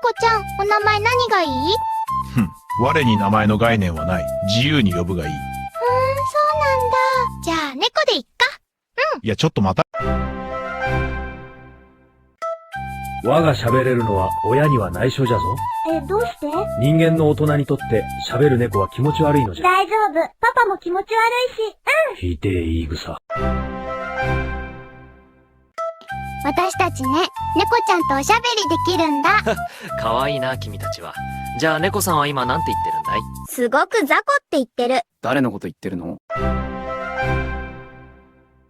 猫ちゃん、お名前何がいい？ふん、我に名前の概念はない。自由に呼ぶがいい。そうなんだ。じゃあ、猫でいっか。いや、ちょっと待た。我が喋れるのは親には内緒じゃぞ。どうして？人間の大人にとって喋る猫は気持ち悪いのじゃ。大丈夫。パパも気持ち悪いし。ひでえ言い草。私たちね、猫ちゃんとおしゃべりできるんだ。かわいいな、君たちは。じゃあ、猫さんは今なんて言ってるんだい？すごく雑魚って言ってる。誰のこと言ってるの？